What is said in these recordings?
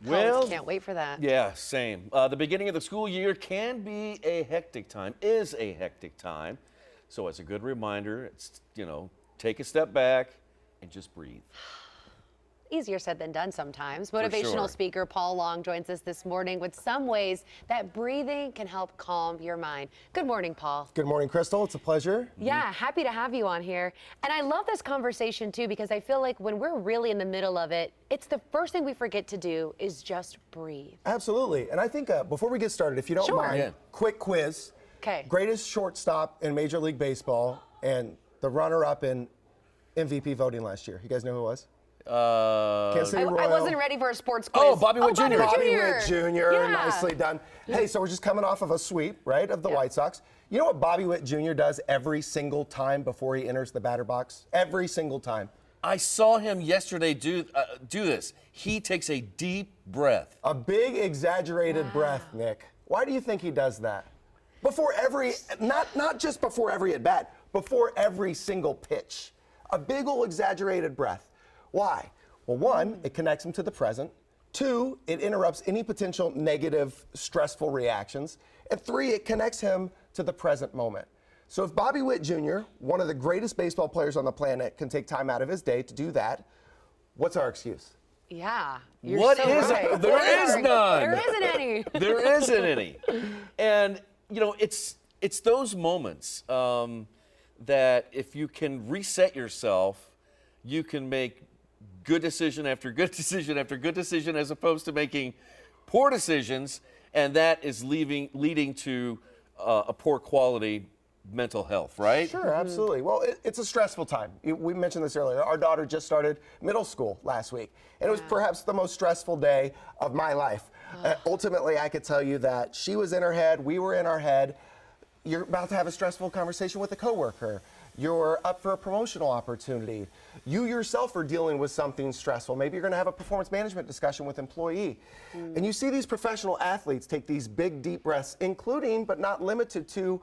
Well, can't wait for that. Yeah, same. The beginning of the school year can be a hectic time, is a hectic time. So it's a good reminder, it's, take a step back and just breathe. Easier said than done sometimes. sure. Motivational speaker Paul Long joins us this morning with some ways that breathing can help calm your mind. Good morning, Paul. Good morning, Crystal. It's a pleasure. Yeah, happy to have you on here. And I love this conversation too, because I feel like when we're really in the middle of it, it's the first thing we forget to do is just breathe. Absolutely. And I think before we get started, if you don't Sure. mind, Yeah. quick quiz. Okay. Greatest shortstop in Major League Baseball and the runner-up in MVP voting last year. You guys know who it was? Kansas City I Royal. wasn't ready for a sports quiz. Oh, Bobby Witt Jr. Bobby Witt Jr. Yeah. Nicely done. Hey, so we're just coming off of a sweep, right, of the White Sox. You know what Bobby Witt Jr. does every single time before he enters the batter box? Every single time. I saw him yesterday do this. He takes a deep breath. A big exaggerated breath, Nick. Why do you think he does that? Before every, not just before every at bat, before every single pitch. A big ol' exaggerated breath. Why? Well, one, it connects him to the present. Two, it interrupts any potential negative, stressful reactions. And three, it connects him to the present moment. So if Bobby Witt Jr., one of the greatest baseball players on the planet, can take time out of his day to do that, what's our excuse? Yeah. You're What so is right. it? There is none. There isn't any. There isn't any. And, it's those moments that if you can reset yourself, you can make good decision after good decision after good decision, as opposed to making poor decisions, and that is leading to a poor quality mental health, right? Sure, absolutely. Well, it's a stressful time. We mentioned this earlier. Our daughter just started middle school last week, and it was perhaps the most stressful day of my life. Ultimately, I could tell you that she was in her head, we were in our head. You're about to have a stressful conversation with a coworker. You're up for a promotional opportunity. You yourself are dealing with something stressful. Maybe you're going to have a performance management discussion with employee. And you see these professional athletes take these big, deep breaths, including but not limited to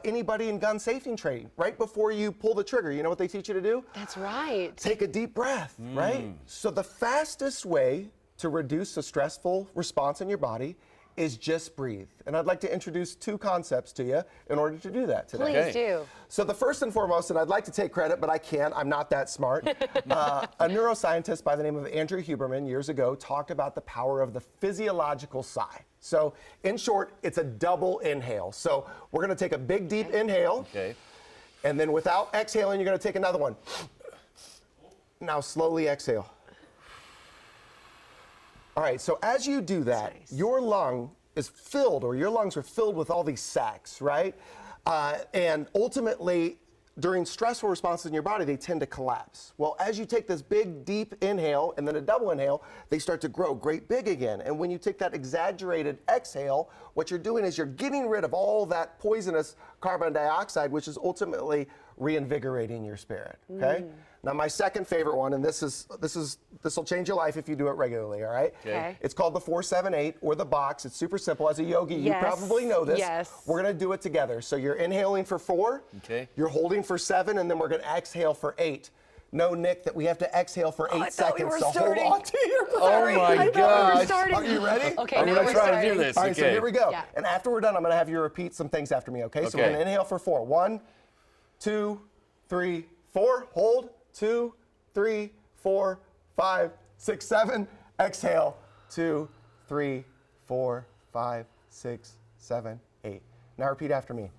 anybody in gun safety training. Right before you pull the trigger, you know what they teach you to do? That's right. Take a deep breath, right? So the fastest way to reduce a stressful response in your body is just breathe. And I'd like to introduce two concepts to you in order to do that today. Please Okay. do. So the first and foremost, and I'd like to take credit, but I can't, I'm not that smart. A neuroscientist by the name of Andrew Huberman years ago talked about the power of the physiological sigh. So in short, it's a double inhale. So we're gonna take a big deep inhale, Okay. and then without exhaling, you're gonna take another one. Now slowly exhale. All right, so as you do that, Nice. your lung is filled, or your lungs are filled with all these sacs, right? And ultimately, during stressful responses in your body, they tend to collapse. Well, as you take this big, deep inhale and then a double inhale, they start to grow great big again. And when you take that exaggerated exhale, what you're doing is you're getting rid of all that poisonous carbon dioxide, which is ultimately reinvigorating your spirit, okay? Now, my second favorite one, and this will change your life if you do it regularly, all right? Okay. It's called the 4-7-8 or the box. It's super simple. As a yogi, you Yes. probably know this. Yes. We're gonna do it together. So you're inhaling for 4, Okay. you're holding for 7, and then we're gonna exhale for 8. No, Nick, that we have to exhale for 8 I thought we seconds. were So starting. hold on to your Oh breath. my I thought we were gosh. starting. Are you ready? Okay, I'm now gonna we're try to starting. do this. All right, Okay. so here we go. Yeah. And after we're done, I'm gonna have you repeat some things after me, okay? So we're Okay. gonna inhale for 4. 1, 2, 3, 4. Hold. 2, 3, 4, 5, 6, 7. Exhale. 2, 3, 4, 5, 6, 7, 8. Now repeat after me.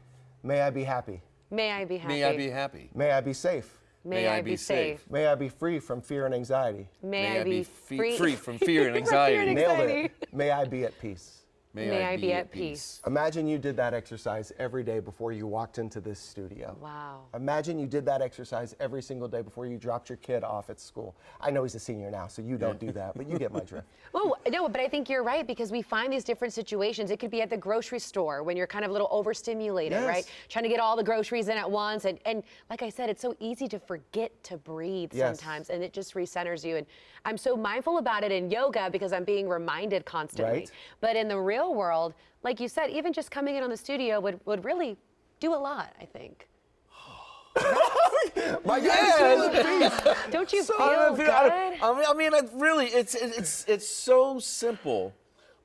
May I be happy. May I be happy. May I be happy. May I be safe. May I be safe. May I be free from fear and anxiety. May I be free from fear and From fear anxiety. and Nailed anxiety. it. May I be at peace. May I be at peace. Imagine you did that exercise every day before you walked into this studio. Wow. Imagine you did that exercise every single day before you dropped your kid off at school. I know he's a senior now, so you don't do that, but you get my drift. Well, no, but I think you're right, because we find these different situations. It could be at the grocery store when you're kind of a little overstimulated, Yes. right? Trying to get all the groceries in at once. And like I said, it's so easy to forget to breathe Yes. sometimes, and it just recenters you. And I'm so mindful about it in yoga because I'm being reminded constantly. Right. But in the real world, like you said, even just coming in on the studio would really do a lot, I think. My Yes. God, Don't you So, feel good? I mean, it's so simple,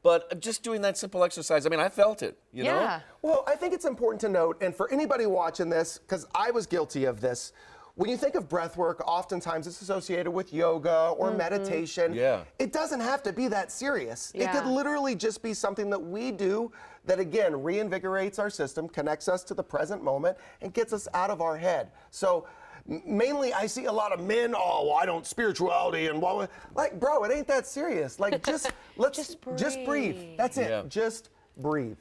but just doing that simple exercise. I mean, I felt it. You know. Yeah. Well, I think it's important to note, and for anybody watching this, because I was guilty of this, when you think of breath work, oftentimes it's associated with yoga or meditation. Yeah. It doesn't have to be that serious. It could Yeah. literally just be something that we do that, again, reinvigorates our system, connects us to the present moment, and gets us out of our head. So, mainly, I see a lot of men, oh, well, I don't spirituality and blah, blah. Like, bro, it ain't that serious. Like, let's Just breathe. breathe. That's it. Yeah. Just breathe.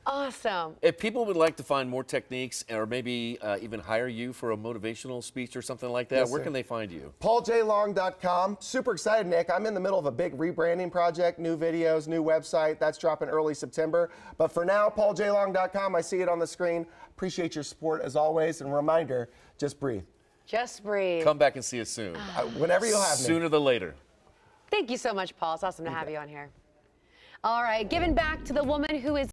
Awesome. If people would like to find more techniques or maybe even hire you for a motivational speech or something like that, Yes, where sir. can they find you? PaulJLong.com. Super excited, Nick. I'm in the middle of a big rebranding project, new videos, new website. That's dropping early September. But for now, PaulJLong.com. I see it on the screen. Appreciate your support as always. And reminder, just breathe. Just breathe. Come back and see us soon. Whenever you'll have me. Sooner than later. Thank you so much, Paul. It's awesome to have you on here. All right, giving back to the woman who is